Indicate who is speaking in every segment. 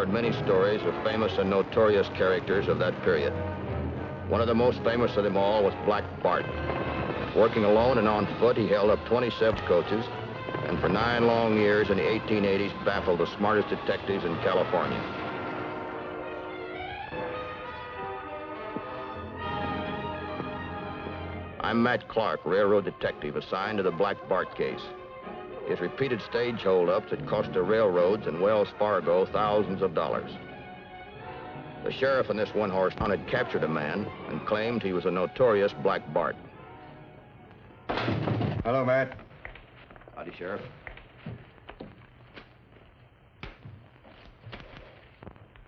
Speaker 1: heard many stories of famous and notorious characters of that period. One of the most famous of them all was Black Bart. Working alone and on foot, he held up 27 coaches, and for 9 long years in the 1880s baffled the smartest detectives in California. I'm Matt Clark, railroad detective assigned to the Black Bart case. His repeated stage holdups had cost the railroads and Wells Fargo thousands of dollars. The sheriff in this one-horse hunt had captured a man and claimed he was a notorious Black Bart.
Speaker 2: Hello, Matt.
Speaker 1: Howdy, Sheriff.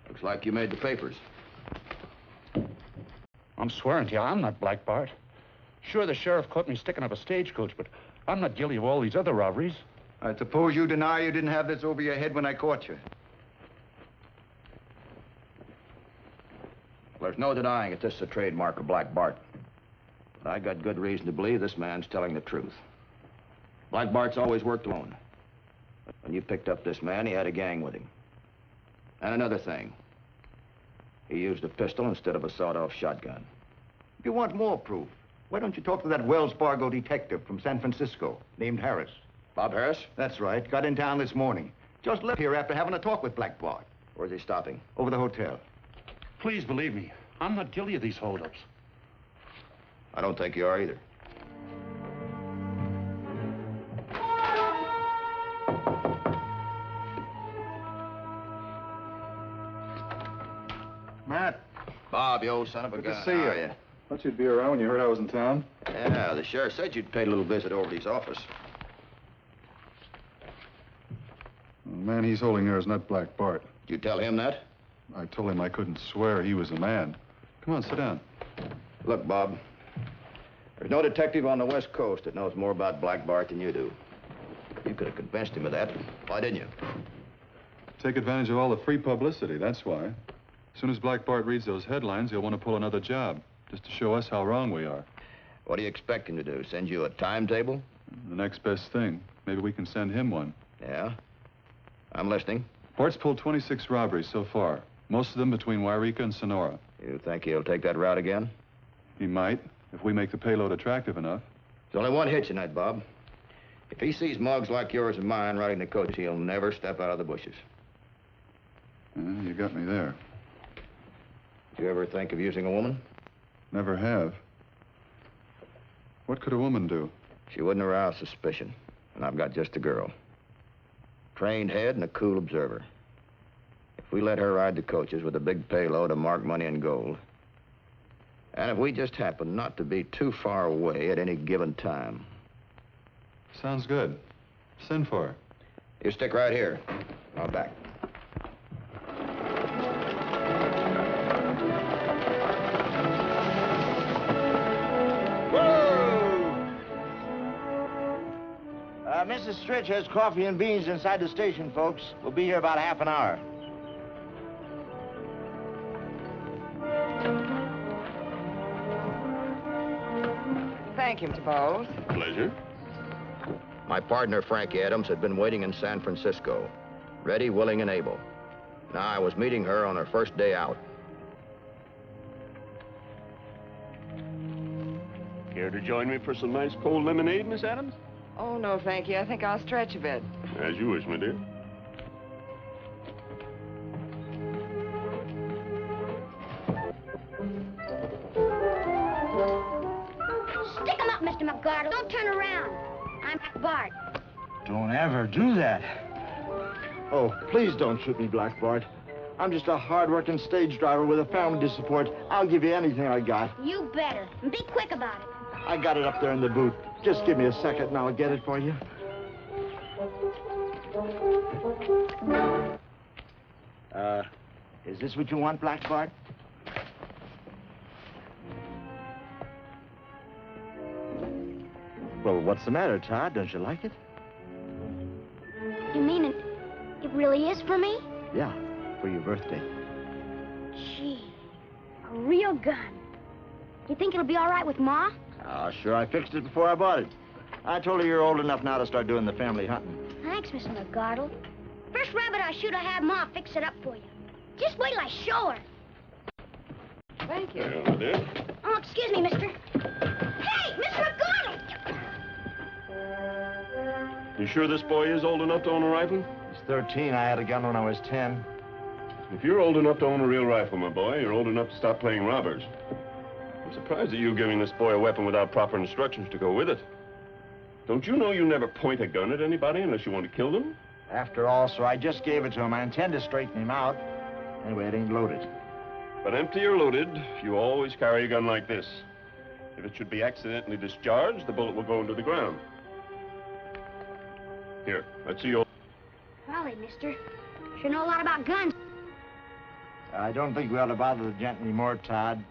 Speaker 1: Looks like you made the papers.
Speaker 3: I'm swearing to you, I'm not Black Bart. Sure, the sheriff caught me sticking up a stagecoach, but I'm not guilty of all these other robberies.
Speaker 2: I suppose you deny you didn't have this over your head when I caught you.
Speaker 1: Well, there's no denying that this is a trademark of Black Bart. But I got good reason to believe this man's telling the truth. Black Bart's always worked alone. When you picked up this man, he had a gang with him. And another thing. He used a pistol instead of a sawed-off shotgun.
Speaker 2: If you want more proof, why don't you talk to that Wells Fargo detective from San Francisco named Harris?
Speaker 1: Bob Harris?
Speaker 2: That's right. Got in town this morning. Just left here after having a talk with Black Bart.
Speaker 1: Where's he stopping?
Speaker 2: Over the hotel.
Speaker 3: Please believe me, I'm not guilty of these holdups.
Speaker 1: I don't think you are either.
Speaker 2: Matt.
Speaker 1: Bob, you old son of a gun.
Speaker 2: Good to see you.
Speaker 1: How are you?
Speaker 4: Thought you'd be around when you heard I was in town.
Speaker 1: Yeah, the sheriff said you'd paid a little visit over to his office.
Speaker 4: The man he's holding there is not Black Bart.
Speaker 1: Did you tell him that?
Speaker 4: I told him I couldn't swear he was a man. Come on, sit down.
Speaker 1: Look, Bob, there's no detective on the West Coast that knows more about Black Bart than you do. You could have convinced him of that. Why didn't you?
Speaker 4: Take advantage of all the free publicity, that's why. As soon as Black Bart reads those headlines, he'll want to pull another job, just to show us how wrong we are.
Speaker 1: What do you expect him to do? Send you a timetable?
Speaker 4: The next best thing. Maybe we can send him one.
Speaker 1: Yeah? I'm listening.
Speaker 4: Bart's pulled 26 robberies so far, most of them between Wairika and Sonora.
Speaker 1: You think he'll take that route again?
Speaker 4: He might, if we make the payload attractive enough.
Speaker 1: There's only one hitch in that, Bob. If he sees mugs like yours and mine riding the coach, he'll never step out of the bushes.
Speaker 4: You got me there.
Speaker 1: Did you ever think of using a woman?
Speaker 4: Never have. What could a woman do?
Speaker 1: She wouldn't arouse suspicion, and I've got just a girl. Trained head and a cool observer. If we let her ride the coaches with a big payload of marked money and gold, and if we just happen not to be too far away at any given time.
Speaker 4: Sounds good. Send for her.
Speaker 1: You stick right here. I'll back.
Speaker 5: Mrs. Stritch has coffee and beans inside the station, folks. We'll be here about half an hour.
Speaker 6: Thank you, Mr. Bowles.
Speaker 3: Pleasure.
Speaker 1: My partner, Frankie Adams, had been waiting in San Francisco, ready, willing, and able. Now I was meeting her on her first day out.
Speaker 7: Care to join me for some nice cold lemonade, Miss Adams?
Speaker 6: Oh, no, thank you. I think I'll stretch a bit.
Speaker 7: As you wish, my dear.
Speaker 8: Stick 'em up, Mr. McGardle. Don't turn around. I'm Bart.
Speaker 5: Don't ever do that. Oh, please don't shoot me, Black Bart. I'm just a hard-working stage driver with a family to support. I'll give you anything I got.
Speaker 8: You better. And be quick about it.
Speaker 5: I got it up there in the booth. Just give me a second and I'll get it for you. Is this what you want, Black Bart? Well, what's the matter, Todd? Don't you like it?
Speaker 8: You mean it really is for me?
Speaker 5: Yeah, for your birthday.
Speaker 8: Gee, a real gun. You think it'll be all right with Ma?
Speaker 5: Oh, sure, I fixed it before I bought it. I told her you're old enough now to start doing the family hunting.
Speaker 8: Thanks, Mr. McGardle. First rabbit I shoot, I have Ma fix it up for you. Just wait till I show her.
Speaker 6: Thank you.
Speaker 7: Hello there.
Speaker 8: Oh, excuse me, mister. Hey, Mr. McGonagall!
Speaker 7: You sure this boy is old enough to own a rifle?
Speaker 5: He's 13. I had a gun when I was 10.
Speaker 7: If you're old enough to own a real rifle, my boy, you're old enough to stop playing robbers. I'm surprised at you giving this boy a weapon without proper instructions to go with it. Don't you know you never point a gun at anybody unless you want to kill them?
Speaker 5: After all, sir, I just gave it to him. I intend to straighten him out. Anyway, it ain't loaded.
Speaker 7: But empty or loaded, you always carry a gun like this. If it should be accidentally discharged, the bullet will go into the ground. Here, let's see your...
Speaker 8: Golly, mister. Sure know a lot about guns.
Speaker 5: I don't think we ought to bother the gent anymore, Todd.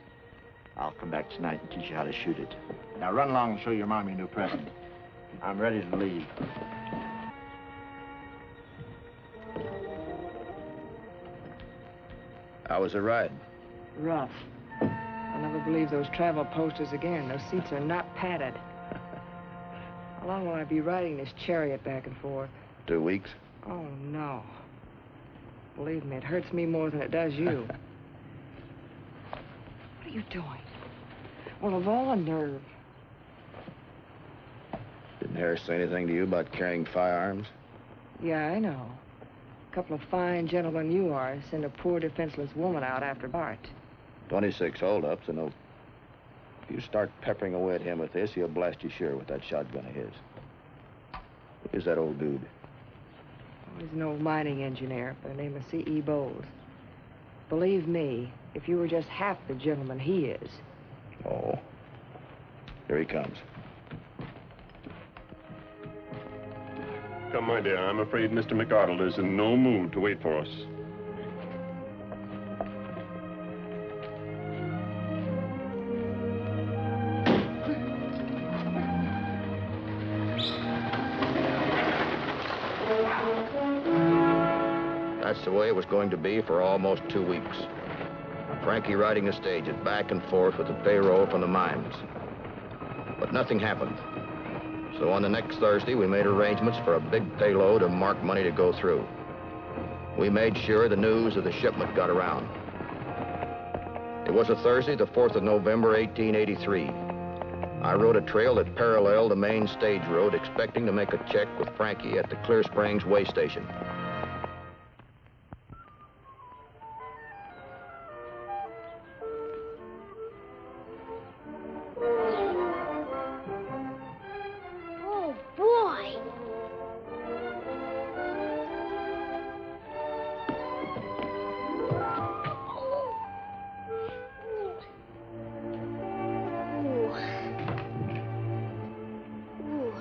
Speaker 5: I'll come back tonight and teach you how to shoot it. Now run along and show your mom your new present. I'm ready to leave.
Speaker 1: How was the ride?
Speaker 6: Rough. I'll never believe those travel posters again. Those seats are not padded. How long will I be riding this chariot back and forth?
Speaker 1: 2 weeks.
Speaker 6: Oh, no. Believe me, it hurts me more than it does you. What are you doing? Well, of all the nerve.
Speaker 1: Didn't Harris say anything to you about carrying firearms?
Speaker 6: Yeah, I know. A couple of fine gentlemen you are send a poor defenseless woman out after Bart.
Speaker 1: 26 holdups, and if you start peppering away at him with this, he'll blast you sure with that shotgun of his. Who's that old dude?
Speaker 6: Oh, he's an old mining engineer by the name of C.E. Bowles. Believe me, if you were just half the gentleman he is.
Speaker 1: Oh. Here he comes.
Speaker 7: Come, my dear, I'm afraid Mr. McArdle is in no mood to wait for us.
Speaker 1: That's the way it was going to be for almost 2 weeks. Frankie riding the stages back and forth with the payroll from the mines. But nothing happened. So on the next Thursday, we made arrangements for a big payload of marked money to go through. We made sure the news of the shipment got around. It was a Thursday, the 4th of November, 1883. I rode a trail that paralleled the main stage road, expecting to make a check with Frankie at the Clear Springs way station.
Speaker 8: Oh, boy. Ooh. Ooh.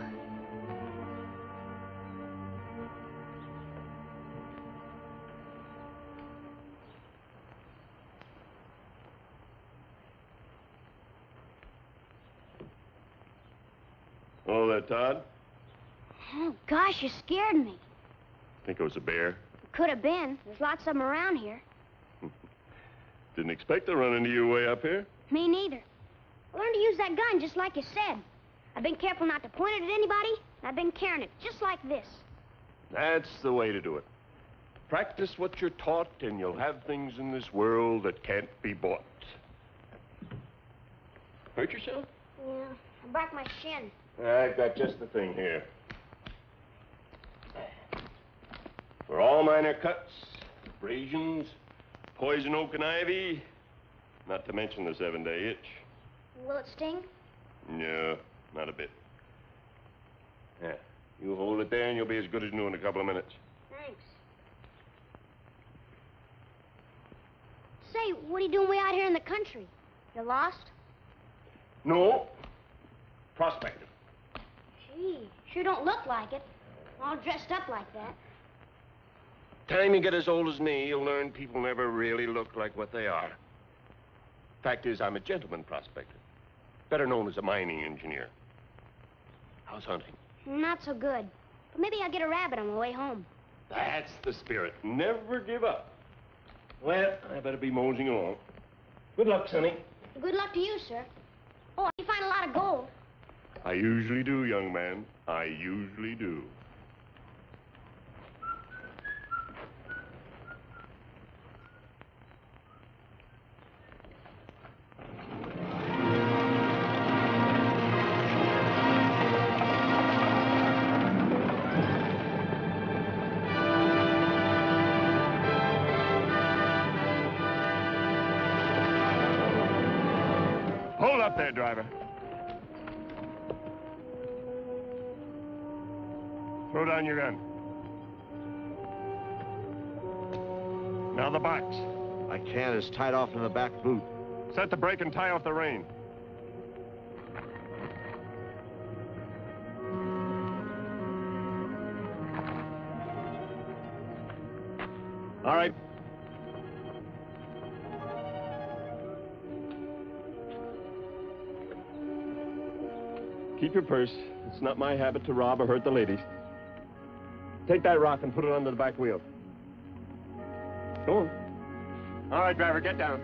Speaker 7: Oh, there, Todd?
Speaker 8: Oh, gosh, you scared me.
Speaker 7: Think it was a bear?
Speaker 8: Could have been. There's lots of them around here.
Speaker 7: Didn't expect to run into you way up here.
Speaker 8: Me neither. I learned to use that gun just like you said. I've been careful not to point it at anybody, and I've been carrying it just like this.
Speaker 7: That's the way to do it. Practice what you're taught, and you'll have things in this world that can't be bought. Hurt yourself?
Speaker 8: Yeah, I broke my shin.
Speaker 7: I've got just the thing here. For all minor cuts, abrasions, poison oak and ivy, not to mention the 7-day itch.
Speaker 8: Will it sting?
Speaker 7: No, not a bit. Yeah, you hold it there and you'll be as good as new in a couple of minutes.
Speaker 8: Thanks. Say, what are you doing way out here in the country? You lost?
Speaker 7: No, prospecting.
Speaker 8: Gee, sure don't look like it. All dressed up like that.
Speaker 7: Time you get as old as me, you'll learn people never really look like what they are. Fact is, I'm a gentleman prospector, better known as a mining engineer. How's hunting?
Speaker 8: Not so good. But maybe I'll get a rabbit on the way home.
Speaker 7: That's the spirit. Never give up. Well, I better be moseying along. Good luck, Sonny.
Speaker 8: Good luck to you, sir. Oh, you find a lot of gold.
Speaker 7: I usually do, young man. I usually do. up there, driver. Throw down your gun. Now the box.
Speaker 5: I can't. It's tied off in the back boot.
Speaker 7: Set the brake and tie off the rein. All right. Keep your purse. It's not my habit to rob or hurt the ladies. Take that rock and put it under the back wheel. Go on. All right, driver, get down.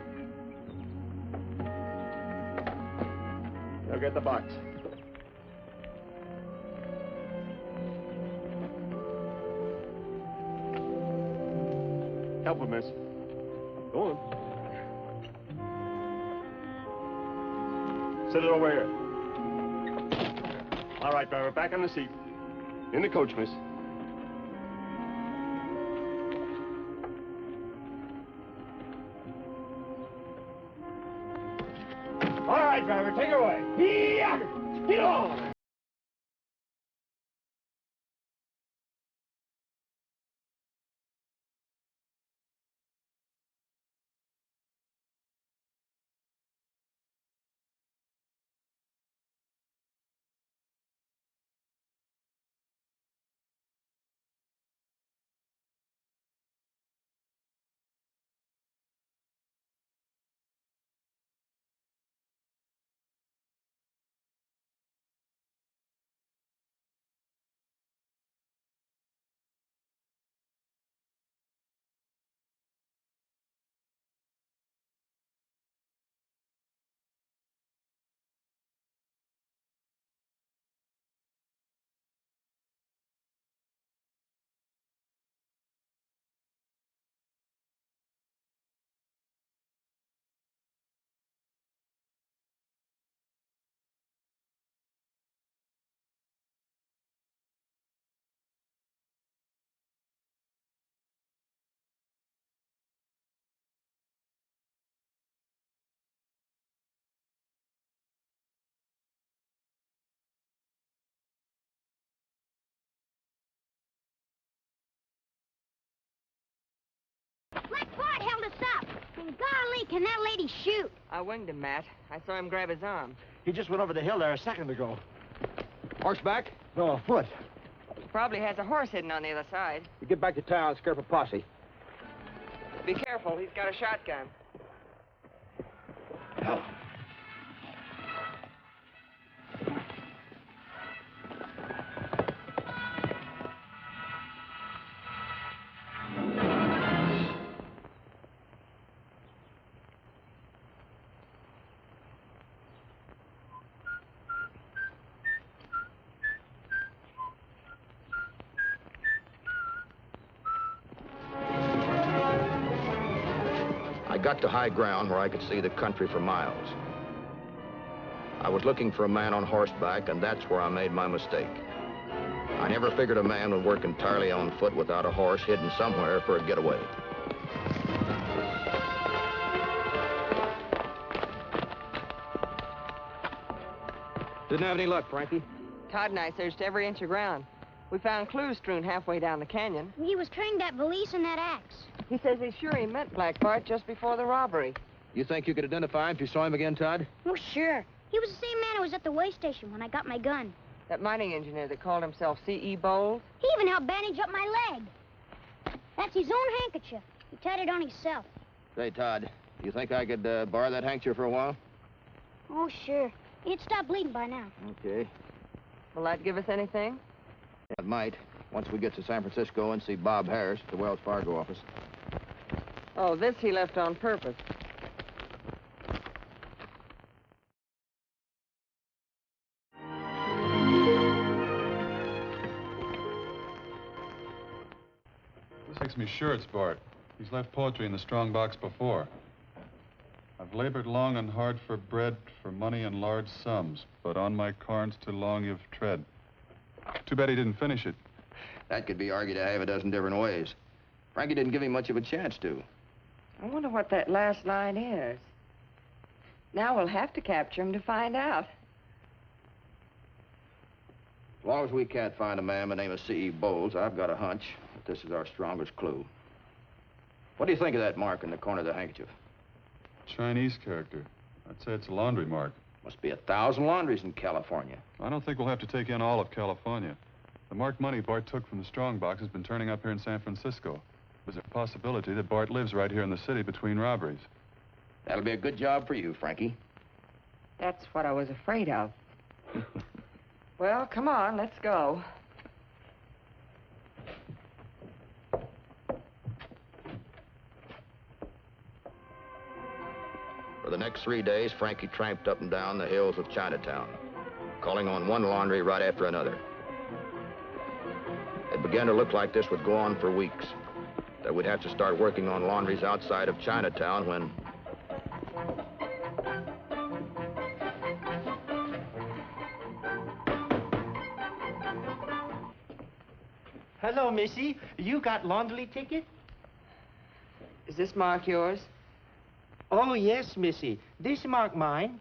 Speaker 7: Now get the box. Help him, miss. Go on. Sit it over here. All right, driver, back on the seat. In the coach, miss. All right, driver, take her away. Yeah! Get on!
Speaker 8: Black Bart held us up. And golly, can that lady shoot?
Speaker 6: I winged him, Matt. I saw him grab his arm.
Speaker 5: He just went over the hill there a second ago.
Speaker 1: Horseback?
Speaker 5: No, a foot.
Speaker 6: He probably has a horse hidden on the other side.
Speaker 1: You get back to town and scare up a posse.
Speaker 6: Be careful, he's got a shotgun.
Speaker 1: Now. I got to high ground where I could see the country for miles. I was looking for a man on horseback, and that's where I made my mistake. I never figured a man would work entirely on foot without a horse hidden somewhere for a getaway. Didn't have any luck, Frankie.
Speaker 6: Todd and I searched every inch of ground. We found clues strewn halfway down the canyon.
Speaker 8: He was carrying that valise and that axe.
Speaker 6: He says he's sure he met Black Bart just before the robbery.
Speaker 1: You think you could identify him if you saw him again, Todd?
Speaker 8: Oh, sure. He was the same man who was at the way station when I got my gun.
Speaker 6: That mining engineer that called himself C.E. Bowles?
Speaker 8: He even helped bandage up my leg. That's his own handkerchief. He tied it on himself.
Speaker 1: Say, Todd, do you think I could borrow that handkerchief for a while?
Speaker 8: Oh, sure. He'd stopped bleeding by now.
Speaker 1: Okay.
Speaker 6: Will that give us anything?
Speaker 1: It might, once we get to San Francisco and see Bob Harris at the Wells Fargo office.
Speaker 6: Oh, this he left on purpose.
Speaker 4: This makes me sure it's Bart. He's left poetry in the strong box before. I've labored long and hard for bread, for money and large sums, but on my corns too long you've tread. Too bad he didn't finish it.
Speaker 1: That could be argued half a dozen different ways. Frankie didn't give him much of a chance to.
Speaker 6: I wonder what that last line is. Now we'll have to capture him to find out.
Speaker 1: As long as we can't find a man by the name of C.E. Bowles, I've got a hunch that this is our strongest clue. What do you think of that mark in the corner of the handkerchief?
Speaker 4: Chinese character. I'd say it's a laundry mark.
Speaker 1: Must be 1,000 laundries in California.
Speaker 4: I don't think we'll have to take in all of California. The marked money Bart took from the strong box has been turning up here in San Francisco. There's a possibility that Bart lives right here in the city between robberies.
Speaker 1: That'll be a good job for you, Frankie.
Speaker 6: That's what I was afraid of. Well, come on, let's go.
Speaker 1: For the next 3 days, Frankie tramped up and down the hills of Chinatown, calling on one laundry right after another. It began to look like this would go on for weeks, that we'd have to start working on laundries outside of Chinatown when...
Speaker 9: Hello, Missy. You got laundry ticket?
Speaker 6: Is this mark yours?
Speaker 9: Oh, yes, Missy. This mark mine.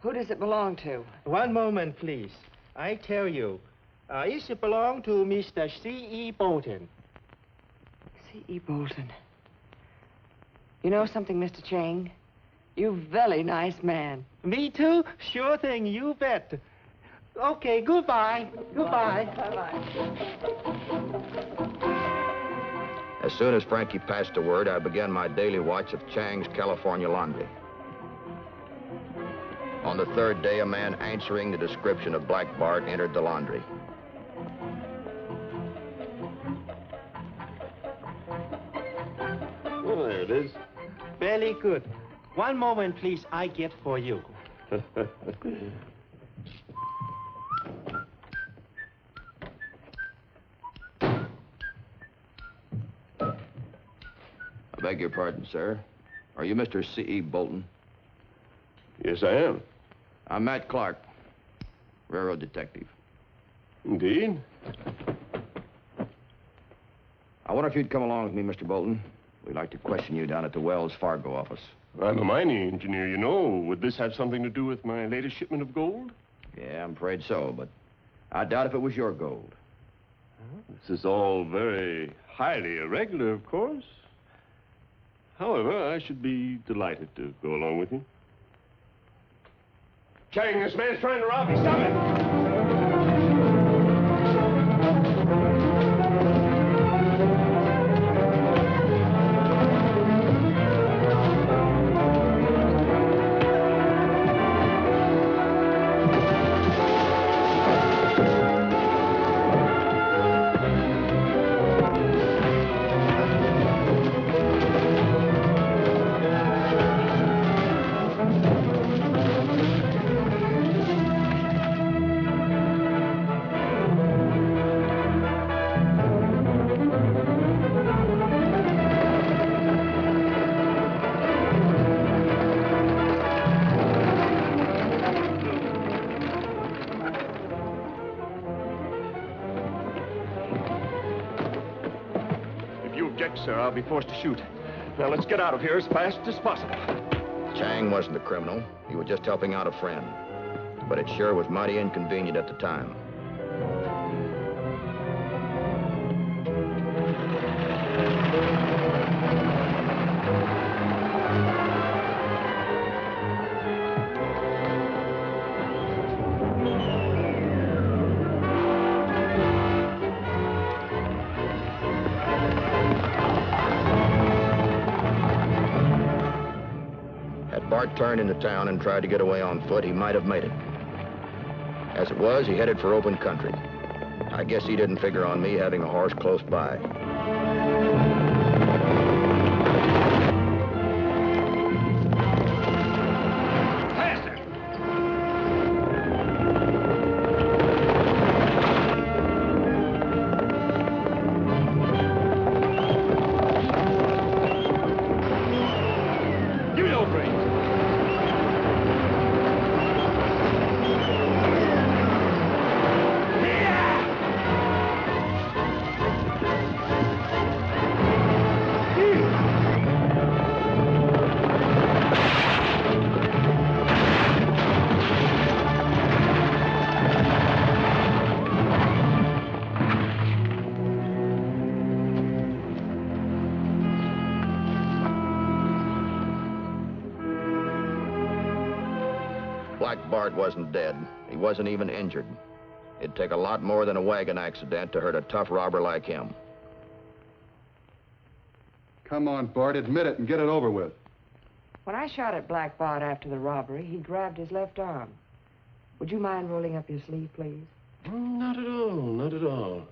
Speaker 6: Who does it belong to?
Speaker 9: One moment, please. I tell you. It belong to Mr. C.E. Bolton.
Speaker 6: C.E. Bolton. You know something, Mr. Chang? You very nice man.
Speaker 9: Me too? Sure thing, you bet. Okay, goodbye. Goodbye.
Speaker 6: Bye-bye.
Speaker 1: As soon as Frankie passed the word, I began my daily watch of Chang's California laundry. On the third day, a man answering the description of Black Bart entered the laundry.
Speaker 7: Well, there it is.
Speaker 9: Very good. One moment, please. I get for you.
Speaker 1: I beg your pardon, sir. Are you Mr. C.E. Bolton?
Speaker 7: Yes, I am.
Speaker 1: I'm Matt Clark, railroad detective.
Speaker 7: Indeed.
Speaker 1: I wonder if you'd come along with me, Mr. Bolton. We'd like to question you down at the Wells Fargo office.
Speaker 7: I'm a mining engineer, you know. Would this have something to do with my latest shipment of gold?
Speaker 1: Yeah, I'm afraid so, but I doubt if it was your gold.
Speaker 7: This is all very highly irregular, of course. However, I should be delighted to go along with you. Chang, this man's trying to rob me. Stop it!
Speaker 2: Sir, I'll be forced to shoot. Now, let's get out of here as fast as possible.
Speaker 1: Chang wasn't a criminal. He was just helping out a friend. But it sure was mighty inconvenient at the time. Bart turned into town and tried to get away on foot, he might have made it. As it was, he headed for open country. I guess he didn't figure on me having a horse close by. Black Bart wasn't dead. He wasn't even injured. It'd take a lot more than a wagon accident to hurt a tough robber like him.
Speaker 4: Come on, Bart, admit it and get it over with.
Speaker 6: When I shot at Black Bart after the robbery, he grabbed his left arm. Would you mind rolling up your sleeve, please?
Speaker 7: Not at all, not at all.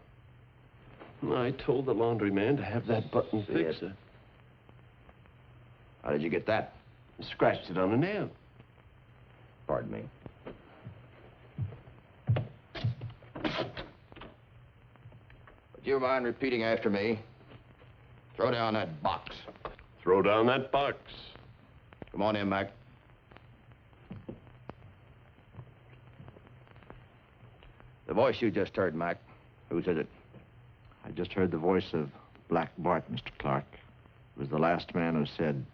Speaker 7: I told the laundryman to have that button fixed.
Speaker 1: How did you get that?
Speaker 7: Scratched it on a nail.
Speaker 1: Pardon me. Would you mind repeating after me? Throw down that box.
Speaker 7: Throw down that box.
Speaker 1: Come on in, Mac. The voice you just heard, Mac, whose is it?
Speaker 5: I just heard the voice of Black Bart, Mr. Clark. It was the last man who said,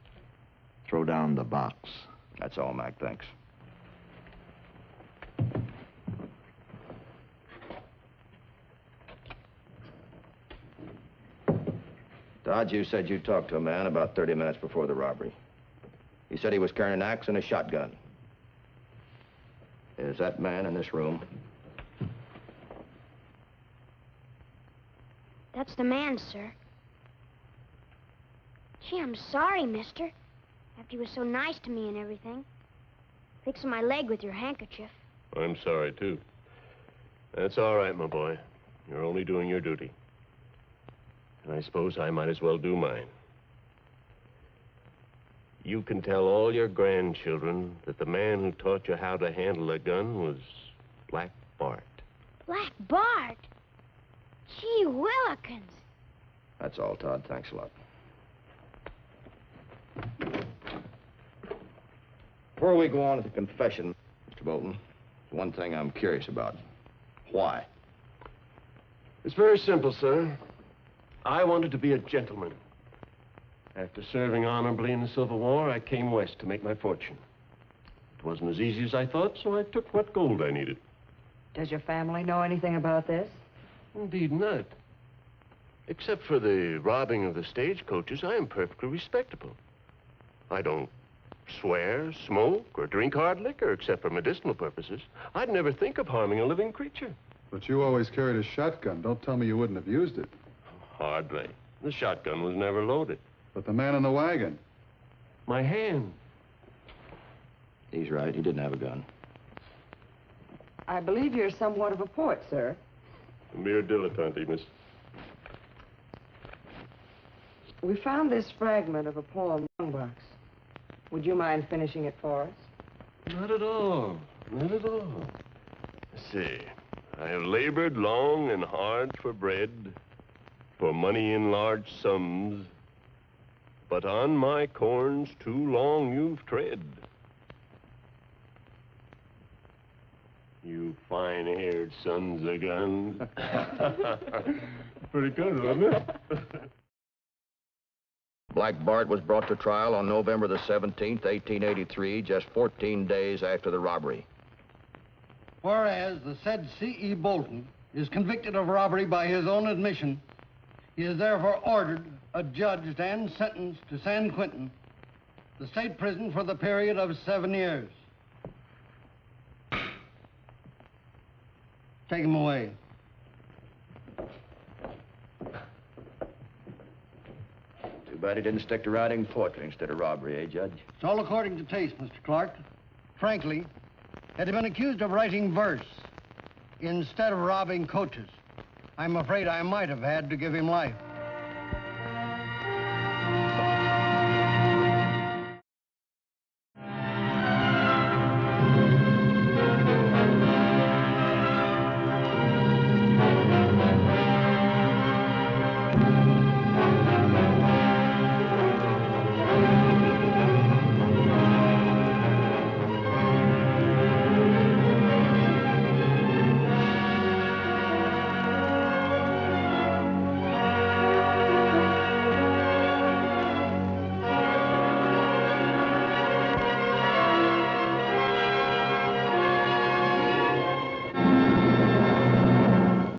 Speaker 5: throw down the box.
Speaker 1: That's all, Mac, thanks. Todd, you said you talked to a man about 30 minutes before the robbery. He said he was carrying an axe and a shotgun. Is that man in this room?
Speaker 8: That's the man, sir. Gee, I'm sorry, mister. After you were so nice to me and everything. Fixing my leg with your handkerchief.
Speaker 7: I'm sorry, too. That's all right, my boy. You're only doing your duty. And I suppose I might as well do mine. You can tell all your grandchildren that the man who taught you how to handle a gun was Black Bart.
Speaker 8: Black Bart? Gee willikins.
Speaker 1: That's all, Todd. Thanks a lot. Before we go on to the confession, Mr. Bolton, one thing I'm curious about. Why?
Speaker 7: It's very simple, sir. I wanted to be a gentleman. After serving honorably in the Civil War, I came west to make my fortune. It wasn't as easy as I thought, so I took what gold I needed.
Speaker 6: Does your family know anything about this?
Speaker 7: Indeed not. Except for the robbing of the stagecoaches, I am perfectly respectable. I don't swear, smoke, or drink hard liquor except for medicinal purposes. I'd never think of harming a living creature.
Speaker 4: But you always carried a shotgun. Don't tell me you wouldn't have used it.
Speaker 7: Hardly. The shotgun was never loaded.
Speaker 4: But the man in the wagon.
Speaker 7: My hand.
Speaker 1: He's right. He didn't have a gun.
Speaker 6: I believe you're somewhat of a poet, sir.
Speaker 7: A mere dilettante, miss.
Speaker 6: We found this fragment of a poem box. Would you mind finishing it for us?
Speaker 7: Not at all. Not at all. See, I have labored long and hard for bread, for money in large sums, but on my corns too long you've tread. You fine-haired sons of guns. Pretty good, wasn't it?
Speaker 1: Black Bart was brought to trial on November the 17th, 1883, just 14 days after the robbery.
Speaker 10: Whereas the said C.E. Bolton is convicted of robbery by his own admission, he is therefore ordered, adjudged, and sentenced to San Quentin, the state prison for the period of 7 years. Take him away.
Speaker 1: Too bad he didn't stick to writing poetry instead of robbery, eh, Judge?
Speaker 10: It's all according to taste, Mr. Clark. Frankly, had he been accused of writing verse instead of robbing coaches, I'm afraid I might have had to give him life.